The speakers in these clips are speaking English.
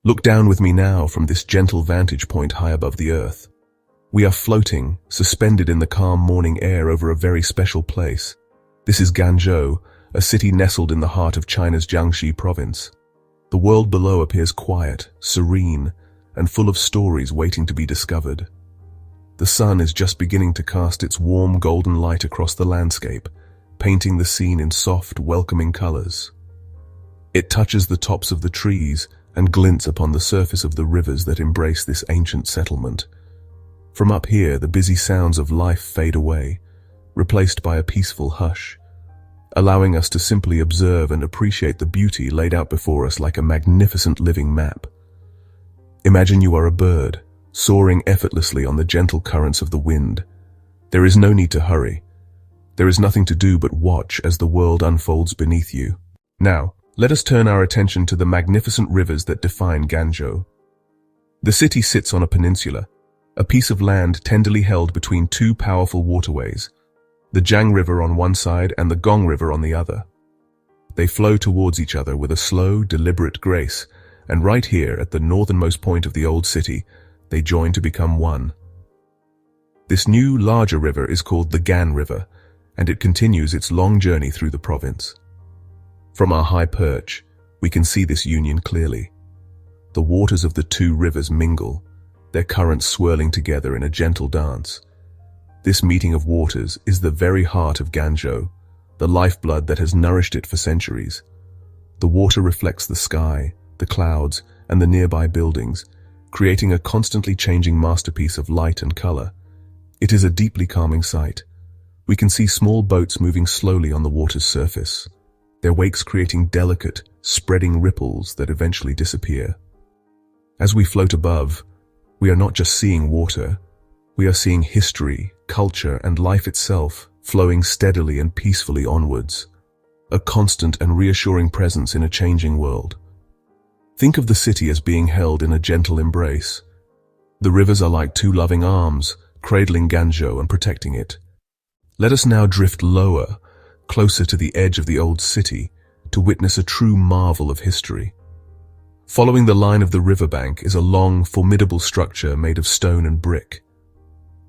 Look down with me now from this gentle vantage point high above the earth. We are floating, suspended in the calm morning air over a very special place. This is Ganzhou, a city nestled in the heart of China's Jiangxi province. The world below appears quiet, serene, and full of stories waiting to be discovered. The sun is just beginning to cast its warm golden light across the landscape, painting the scene in soft, welcoming colors. It touches the tops of the trees and glints upon the surface of the rivers that embrace this ancient settlement. From up here, the busy sounds of life fade away, replaced by a peaceful hush, allowing us to simply observe and appreciate the beauty laid out before us like a magnificent living map. Imagine you are a bird, soaring effortlessly on the gentle currents of the wind. There is no need to hurry. There is nothing to do but watch as the world unfolds beneath you. Now, let us turn our attention to the magnificent rivers that define Ganzhou. The city sits on a peninsula, a piece of land tenderly held between two powerful waterways, the Jiang River on one side and the Gong River on the other. They flow towards each other with a slow, deliberate grace, and right here at the northernmost point of the old city, they join to become one. This new, larger river is called the Gan River, and it continues its long journey through the province. From our high perch, we can see this union clearly. The waters of the two rivers mingle, their currents swirling together in a gentle dance. This meeting of waters is the very heart of Ganzhou, the lifeblood that has nourished it for centuries. The water reflects the sky, the clouds, and the nearby buildings, creating a constantly changing masterpiece of light and color. It is a deeply calming sight. We can see small boats moving slowly on the water's surface, their wakes creating delicate, spreading ripples that eventually disappear. As we float above, we are not just seeing water, we are seeing history, culture, and life itself flowing steadily and peacefully onwards, a constant and reassuring presence in a changing world. Think of the city as being held in a gentle embrace. The rivers are like two loving arms, cradling Ganzhou and protecting it. Let us now drift lower, closer to the edge of the old city, to witness a true marvel of history. Following the line of the riverbank is a long, formidable structure made of stone and brick.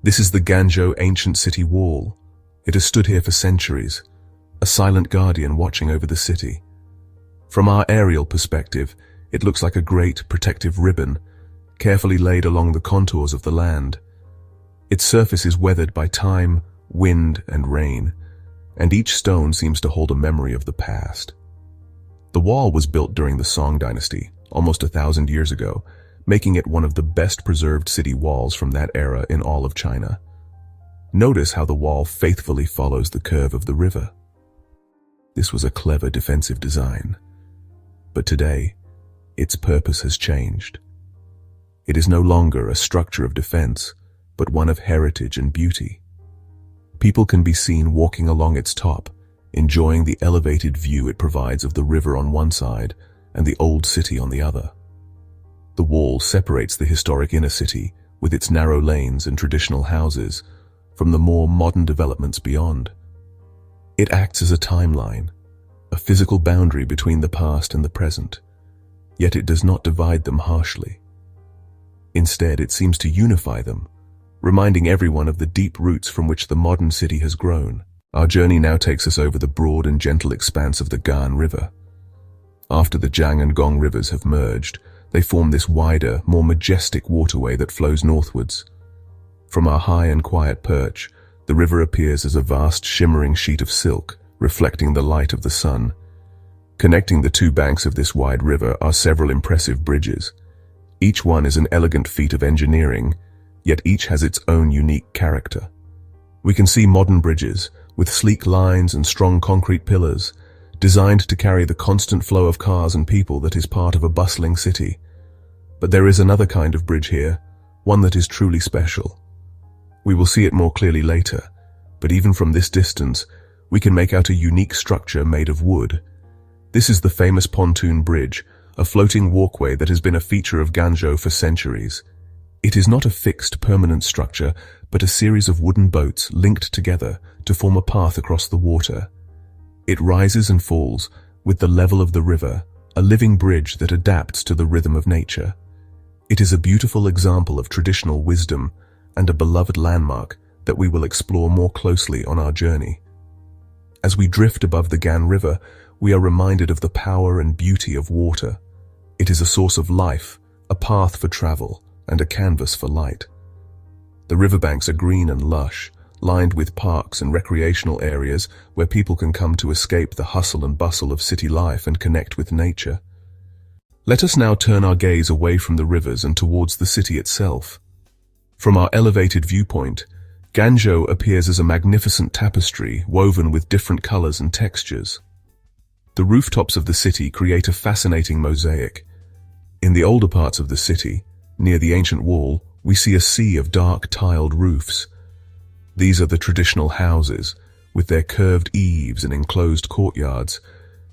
This is the Ganzhou ancient city wall. It has stood here for centuries, a silent guardian watching over the city. From our aerial perspective, it looks like a great protective ribbon, carefully laid along the contours of the land. Its surface is weathered by time, wind, and rain, and each stone seems to hold a memory of the past. The wall was built during the Song dynasty, almost 1,000 years ago, making it one of the best preserved city walls from that era in all of China. Notice how the wall faithfully follows the curve of the river. This was a clever defensive design. But today, its purpose has changed. It is no longer a structure of defense, but one of heritage and beauty. People can be seen walking along its top, enjoying the elevated view it provides of the river on one side and the old city on the other. The wall separates the historic inner city, with its narrow lanes and traditional houses, from the more modern developments beyond. It acts as a timeline, a physical boundary between the past and the present, yet it does not divide them harshly. Instead, it seems to unify them, reminding everyone of the deep roots from which the modern city has grown. Our journey now takes us over the broad and gentle expanse of the Gan River. After the Jiang and Gong rivers have merged, they form this wider, more majestic waterway that flows northwards. From our high and quiet perch, the river appears as a vast shimmering sheet of silk, reflecting the light of the sun. Connecting the two banks of this wide river are several impressive bridges. Each one is an elegant feat of engineering, yet each has its own unique character. We can see modern bridges, with sleek lines and strong concrete pillars, designed to carry the constant flow of cars and people that is part of a bustling city. But there is another kind of bridge here, one that is truly special. We will see it more clearly later, but even from this distance, we can make out a unique structure made of wood. This is the famous pontoon bridge, a floating walkway that has been a feature of Ganzhou for centuries. It is not a fixed, permanent structure, but a series of wooden boats linked together to form a path across the water. It rises and falls with the level of the river, a living bridge that adapts to the rhythm of nature. It is a beautiful example of traditional wisdom and a beloved landmark that we will explore more closely on our journey. As we drift above the Gan River, we are reminded of the power and beauty of water. It is a source of life, a path for travel, and a canvas for light. The riverbanks are green and lush, lined with parks and recreational areas where people can come to escape the hustle and bustle of city life and connect with nature. Let us now turn our gaze away from the rivers and towards the city itself. From our elevated viewpoint, Ganzhou appears as a magnificent tapestry woven with different colors and textures. The rooftops of the city create a fascinating mosaic. In the older parts of the city, near the ancient wall, we see a sea of dark tiled roofs. These are the traditional houses, with their curved eaves and enclosed courtyards.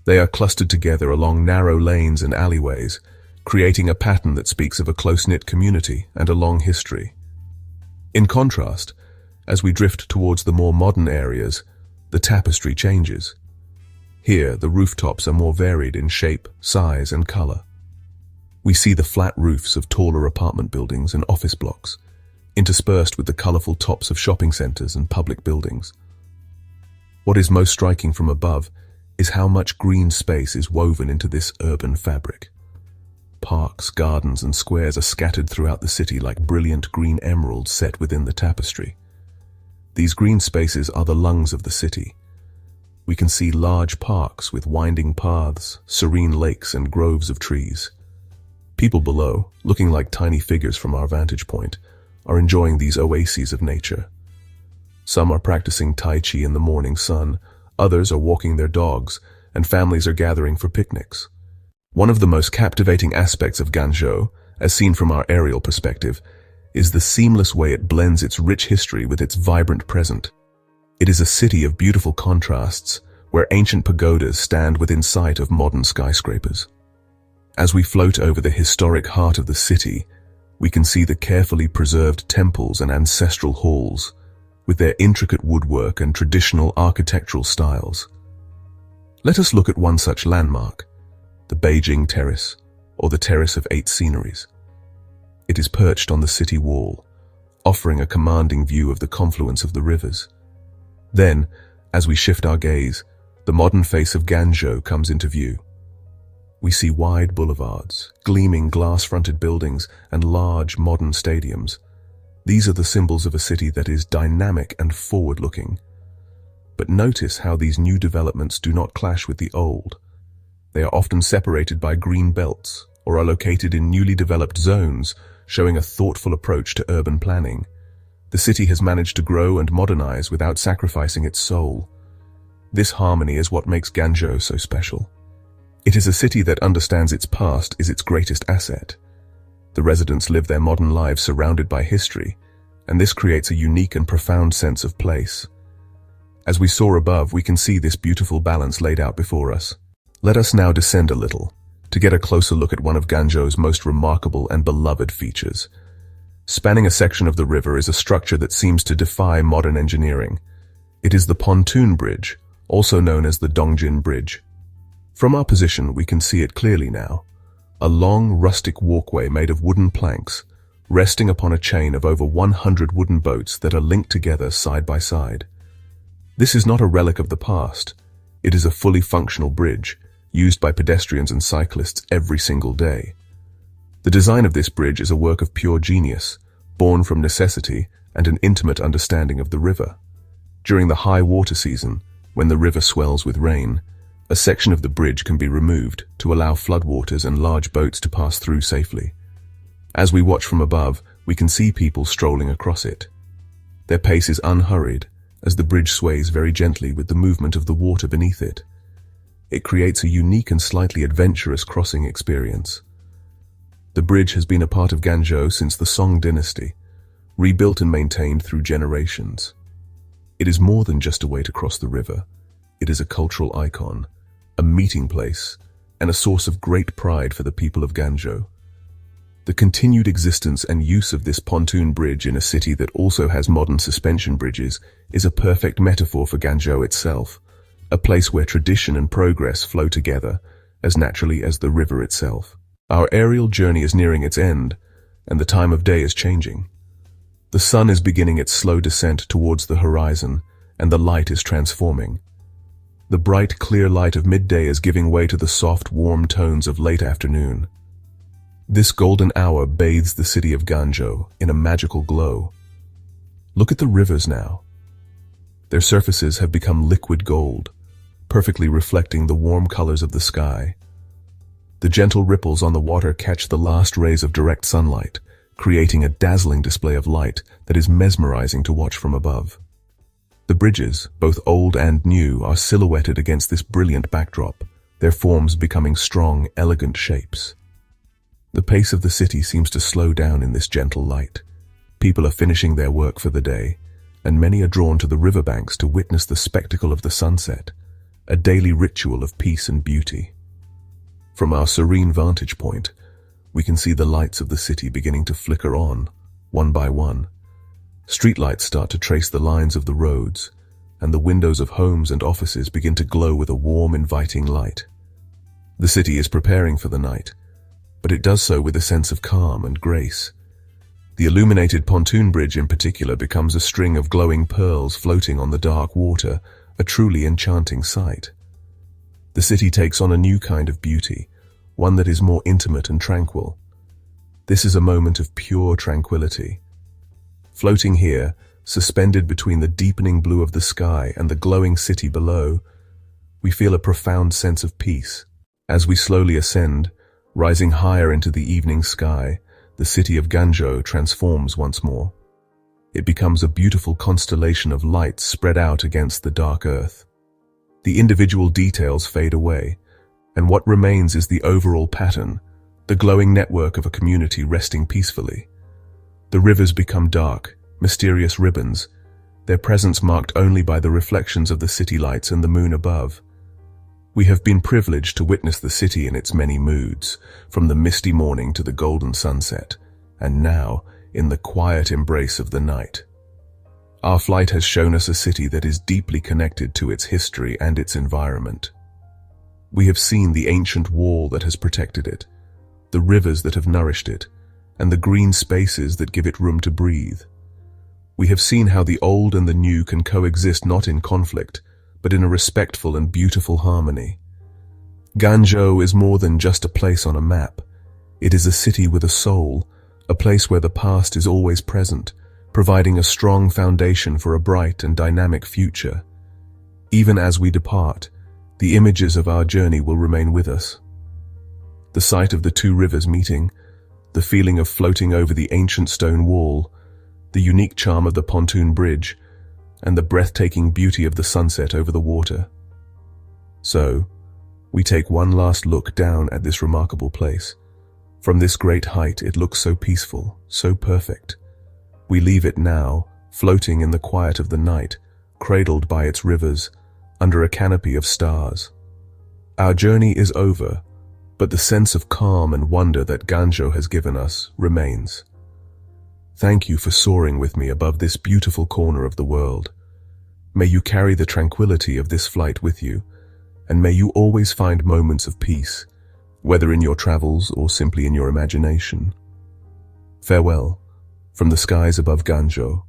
They are clustered together along narrow lanes and alleyways, creating a pattern that speaks of a close-knit community and a long history. In contrast, as we drift towards the more modern areas, the tapestry changes. Here, the rooftops are more varied in shape, size, and color. We see the flat roofs of taller apartment buildings and office blocks, interspersed with the colorful tops of shopping centers and public buildings. What is most striking from above is how much green space is woven into this urban fabric. Parks, gardens, and squares are scattered throughout the city like brilliant green emeralds set within the tapestry. These green spaces are the lungs of the city. We can see large parks with winding paths, serene lakes, and groves of trees. People below, looking like tiny figures from our vantage point, are enjoying these oases of nature. Some are practicing Tai Chi in the morning sun, others are walking their dogs, and families are gathering for picnics. One of the most captivating aspects of Ganzhou, as seen from our aerial perspective, is the seamless way it blends its rich history with its vibrant present. It is a city of beautiful contrasts, where ancient pagodas stand within sight of modern skyscrapers. As we float over the historic heart of the city, we can see the carefully preserved temples and ancestral halls, with their intricate woodwork and traditional architectural styles. Let us look at one such landmark, the Beijing Terrace, or the Terrace of Eight Sceneries. It is perched on the city wall, offering a commanding view of the confluence of the rivers. Then, as we shift our gaze, the modern face of Ganzhou comes into view. We see wide boulevards, gleaming glass-fronted buildings, and large modern stadiums. These are the symbols of a city that is dynamic and forward-looking. But notice how these new developments do not clash with the old. They are often separated by green belts, or are located in newly developed zones, showing a thoughtful approach to urban planning. The city has managed to grow and modernize without sacrificing its soul. This harmony is what makes Ganzhou so special. It is a city that understands its past is its greatest asset. The residents live their modern lives surrounded by history, and this creates a unique and profound sense of place. As we soar above, we can see this beautiful balance laid out before us. Let us now descend a little, to get a closer look at one of Ganzhou's most remarkable and beloved features. Spanning a section of the river is a structure that seems to defy modern engineering. It is the pontoon bridge, also known as the Dongjin Bridge. From our position, we can see it clearly now. A long, rustic walkway made of wooden planks, resting upon a chain of over 100 wooden boats that are linked together side by side. This is not a relic of the past. It is a fully functional bridge, used by pedestrians and cyclists every single day. The design of this bridge is a work of pure genius, born from necessity and an intimate understanding of the river. During the high water season, when the river swells with rain, a section of the bridge can be removed to allow floodwaters and large boats to pass through safely. As we watch from above, we can see people strolling across it. Their pace is unhurried, as the bridge sways very gently with the movement of the water beneath it. It creates a unique and slightly adventurous crossing experience. The bridge has been a part of Ganzhou since the Song dynasty, rebuilt and maintained through generations. It is more than just a way to cross the river. It is a cultural icon, a meeting place, and a source of great pride for the people of Ganzhou. The continued existence and use of this pontoon bridge in a city that also has modern suspension bridges is a perfect metaphor for Ganzhou itself, a place where tradition and progress flow together, as naturally as the river itself. Our aerial journey is nearing its end, and the time of day is changing. The sun is beginning its slow descent towards the horizon, and the light is transforming. The bright, clear light of midday is giving way to the soft, warm tones of late afternoon. This golden hour bathes the city of Ganzhou in a magical glow. Look at the rivers now. Their surfaces have become liquid gold, perfectly reflecting the warm colors of the sky. The gentle ripples on the water catch the last rays of direct sunlight, creating a dazzling display of light that is mesmerizing to watch from above. The bridges, both old and new, are silhouetted against this brilliant backdrop, their forms becoming strong, elegant shapes. The pace of the city seems to slow down in this gentle light. People are finishing their work for the day, and many are drawn to the riverbanks to witness the spectacle of the sunset, a daily ritual of peace and beauty. From our serene vantage point, we can see the lights of the city beginning to flicker on, one by one. Streetlights start to trace the lines of the roads, and the windows of homes and offices begin to glow with a warm, inviting light. The city is preparing for the night, but it does so with a sense of calm and grace. The illuminated pontoon bridge in particular becomes a string of glowing pearls floating on the dark water, a truly enchanting sight. The city takes on a new kind of beauty, one that is more intimate and tranquil. This is a moment of pure tranquility. Floating here, suspended between the deepening blue of the sky and the glowing city below, we feel a profound sense of peace. As we slowly ascend, rising higher into the evening sky, the city of Ganzhou transforms once more. It becomes a beautiful constellation of lights spread out against the dark earth. The individual details fade away, and what remains is the overall pattern, the glowing network of a community resting peacefully. The rivers become dark, mysterious ribbons, their presence marked only by the reflections of the city lights and the moon above. We have been privileged to witness the city in its many moods, from the misty morning to the golden sunset, and now in the quiet embrace of the night. Our flight has shown us a city that is deeply connected to its history and its environment. We have seen the ancient wall that has protected it, the rivers that have nourished it, and the green spaces that give it room to breathe. We have seen how the old and the new can coexist not in conflict, but in a respectful and beautiful harmony. Ganzhou is more than just a place on a map. It is a city with a soul, a place where the past is always present, providing a strong foundation for a bright and dynamic future. Even as we depart, the images of our journey will remain with us. The sight of the two rivers meeting, the feeling of floating over the ancient stone wall, the unique charm of the pontoon bridge, and the breathtaking beauty of the sunset over the water. So, we take one last look down at this remarkable place. From this great height, it looks so peaceful, so perfect. We leave it now, floating in the quiet of the night, cradled by its rivers, under a canopy of stars. Our journey is over, but the sense of calm and wonder that Ganzhou has given us remains. Thank you for soaring with me above this beautiful corner of the world. May you carry the tranquility of this flight with you, and may you always find moments of peace, whether in your travels or simply in your imagination. Farewell, from the skies above Ganzhou.